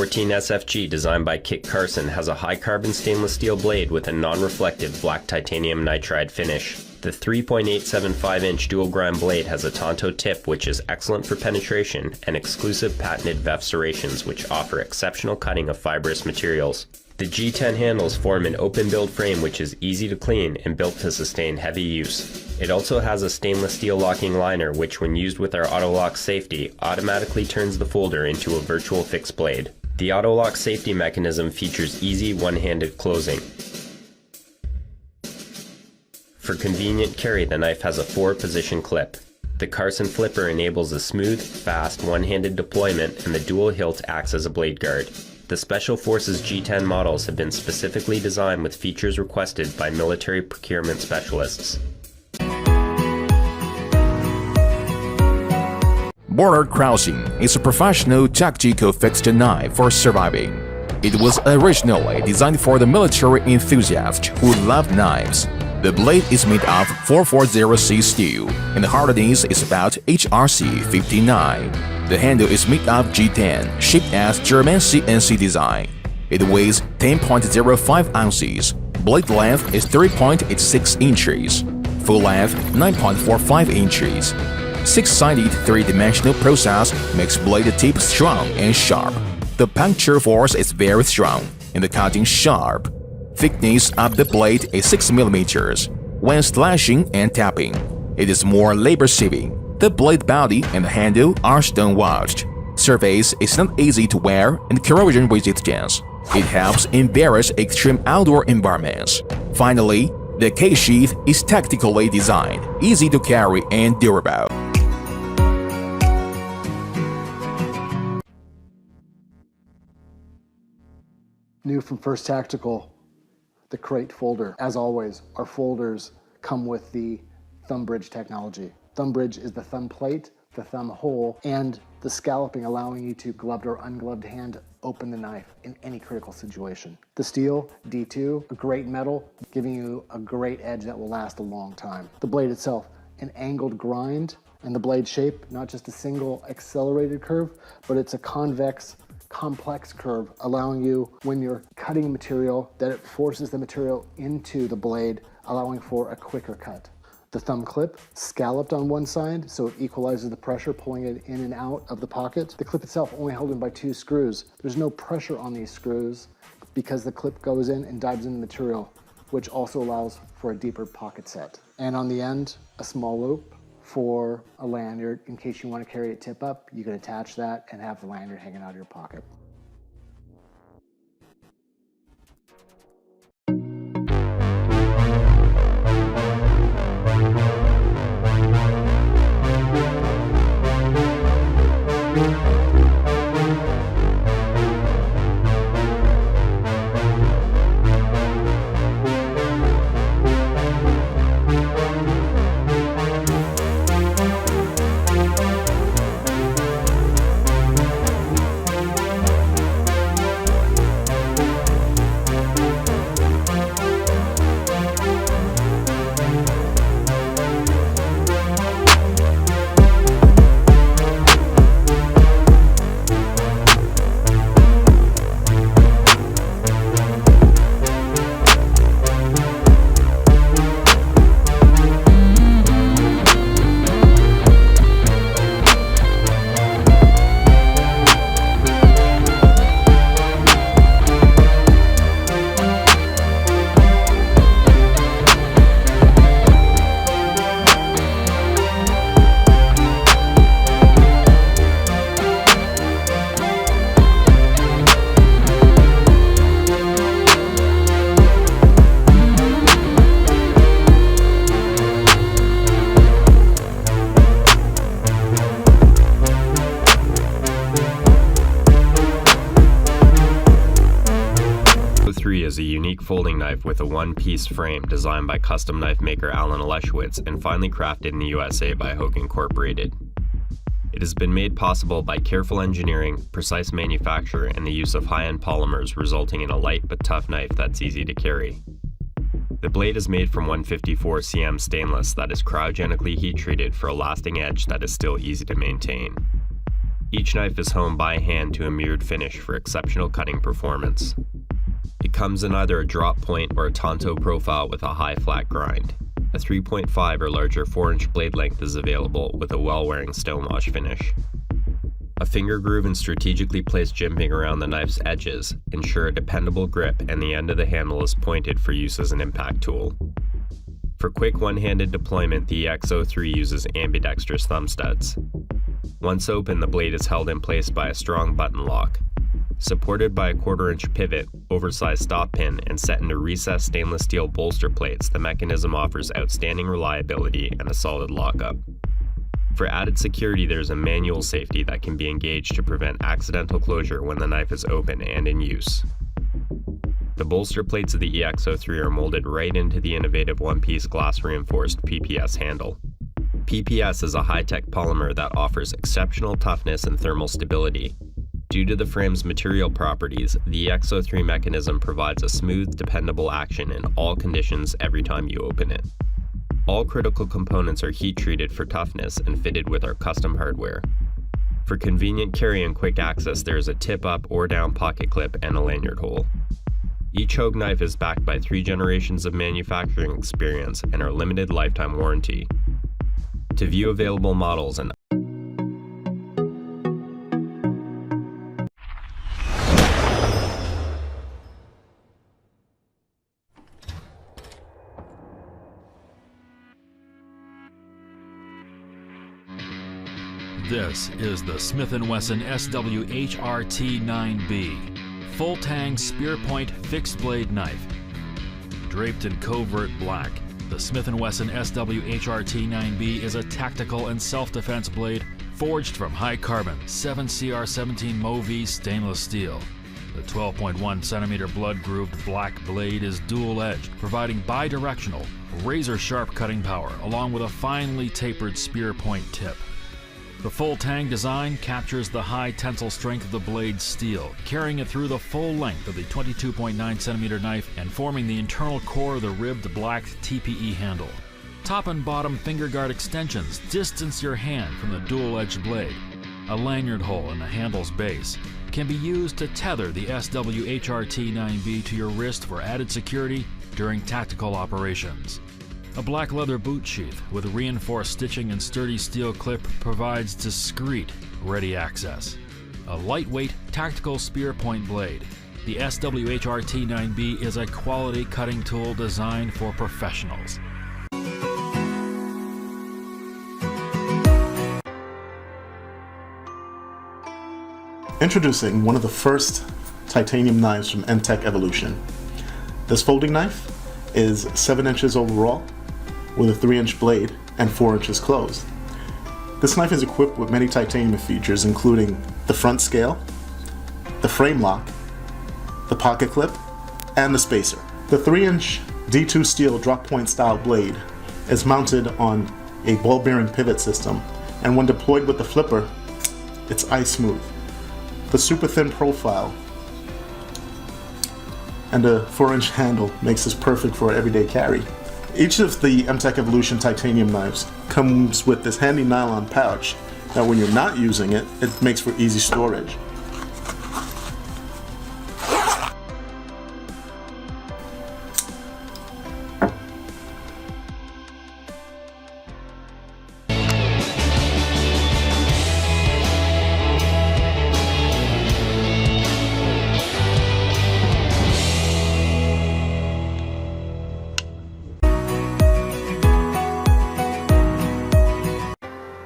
14 SFG designed by Kit Carson has a high-carbon stainless steel blade with a non-reflective black titanium nitride finish. The 3.875-inch dual-grind blade has a Tonto tip which is excellent for penetration and exclusive patented VEF serrations which offer exceptional cutting of fibrous materials. The G10 handles form an open-build frame which is easy to clean and built to sustain heavy use. It also has a stainless steel locking liner which, when used with our auto-lock safety, automatically turns the folder into a virtual fixed blade. The auto-lock safety mechanism features easy one-handed closing. For convenient carry, the knife has a 4-position clip. The Carson flipper enables a smooth, fast, one-handed deployment, and the dual hilt acts as a blade guard. The Special Forces G10 models have been specifically designed with features requested by military procurement specialists. Border crossing is a professional tactical fixed knife for surviving. It was originally designed for the military enthusiasts who love knives. The blade is made of 440C steel, and the hardness is about HRC 59. The handle is made of G10, shaped as German CNC design. It weighs 10.05 ounces. Blade length is 3.86 inches. Full length 9.45 inches. 6-sided 3-dimensional process makes blade tip strong and sharp. The puncture force is very strong, and the cutting sharp. Thickness of the blade is 6 mm. When slashing and tapping, it is more labor-saving. The blade body and the handle are stone-washed. Surface is not easy to wear and corrosion resistance. It helps in various extreme outdoor environments. Finally, the case sheath is tactically designed, easy to carry and durable. New from First Tactical, the Krait folder. As always, our folders come with the thumb bridge technology. Thumb bridge is the thumb plate, the thumb hole, and the scalloping, allowing you to gloved or ungloved hand open the knife in any critical situation. The steel, D2, a great metal, giving you a great edge that will last a long time. The blade itself, an angled grind, and the blade shape, not just a single accelerated curve, but it's a convex, complex curve, allowing you, when you're cutting material, that it forces the material into the blade, allowing for a quicker cut. The thumb clip, scalloped on one side, so it equalizes the pressure, pulling it in and out of the pocket. The clip itself only held in by 2 screws. There's no pressure on these screws because the clip goes in and dives in the material, which also allows for a deeper pocket set. And on the end, a small loop for a lanyard. In case you want to carry it tip up, you can attach that and have the lanyard hanging out of your pocket. Is a unique folding knife with a one-piece frame designed by custom knife maker Alan Leschwitz and finally crafted in the USA by Hogue Incorporated. It has been made possible by careful engineering, precise manufacture, and the use of high-end polymers, resulting in a light but tough knife that's easy to carry. The blade is made from 154 cm stainless that is cryogenically heat-treated for a lasting edge that is still easy to maintain. Each knife is honed by hand to a mirrored finish for exceptional cutting performance. It comes in either a drop point or a tanto profile with a high flat grind. A 3.5 or larger 4-inch blade length is available with a well-wearing stone wash finish. A finger groove and strategically placed jimping around the knife's edges ensure a dependable grip, and the end of the handle is pointed for use as an impact tool. For quick one-handed deployment, the EX-03 uses ambidextrous thumb studs. Once open, the blade is held in place by a strong button lock. Supported by a 1/4-inch pivot, oversized stop pin, and set into recessed stainless steel bolster plates, the mechanism offers outstanding reliability and a solid lockup. For added security, there's a manual safety that can be engaged to prevent accidental closure when the knife is open and in use. The bolster plates of the EX-03 are molded right into the innovative one-piece glass-reinforced PPS handle. PPS is a high-tech polymer that offers exceptional toughness and thermal stability. Due to the frame's material properties, the EX-03 mechanism provides a smooth, dependable action in all conditions every time you open it. All critical components are heat-treated for toughness and fitted with our custom hardware. For convenient carry and quick access, there is a tip-up or down pocket clip and a lanyard hole. Each Hogue knife is backed by 3 generations of manufacturing experience and our limited lifetime warranty. To view available models and This is the Smith & Wesson SWHRT-9B, full-tang spear-point fixed-blade knife. Draped in covert black, the Smith & Wesson SWHRT-9B is a tactical and self-defense blade forged from high-carbon 7CR17 Movi stainless steel. The 12.1 centimeter blood-grooved black blade is dual-edged, providing bi-directional, razor-sharp cutting power along with a finely tapered spear-point tip. The full-tang design captures the high tensile strength of the blade's steel, carrying it through the full length of the 22.9 centimeter knife and forming the internal core of the ribbed black TPE handle. Top and bottom finger guard extensions distance your hand from the dual-edged blade. A lanyard hole in the handle's base can be used to tether the SWHRT-9B to your wrist for added security during tactical operations. A black leather boot sheath with reinforced stitching and sturdy steel clip provides discreet, ready access. A lightweight, tactical spear point blade. The SWHRT-9B is a quality cutting tool designed for professionals. Introducing one of the first titanium knives from Tech Evolution. This folding knife is 7 inches overall, with a 3-inch blade and 4 inches closed. This knife is equipped with many titanium features, including the front scale, the frame lock, the pocket clip, and the spacer. The 3-inch D2 steel drop point style blade is mounted on a ball bearing pivot system, and when deployed with the flipper, it's ice smooth. The super thin profile and a 4-inch handle makes this perfect for everyday carry. Each of the Tech Evolution titanium knives comes with this handy nylon pouch that when you're not using it, it makes for easy storage.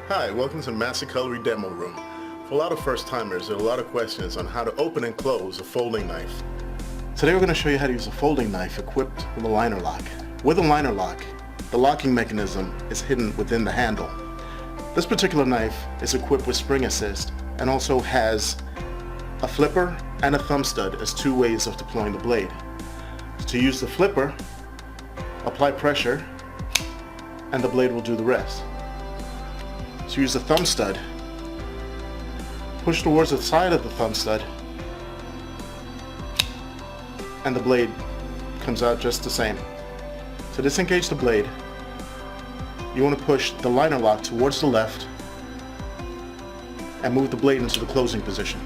Hi, welcome to the Master Cutlery Demo Room. For a lot of first-timers, there are a lot of questions on how to open and close a folding knife. Today we're going to show you how to use a folding knife equipped with a liner lock. With a liner lock, the locking mechanism is hidden within the handle. This particular knife is equipped with spring assist and also has a flipper and a thumb stud as 2 ways of deploying the blade. To use the flipper, apply pressure and the blade will do the rest. To use the thumb stud, push towards the side of the thumb stud and the blade comes out just the same. To disengage the blade, you want to push the liner lock towards the left and move the blade into the closing position.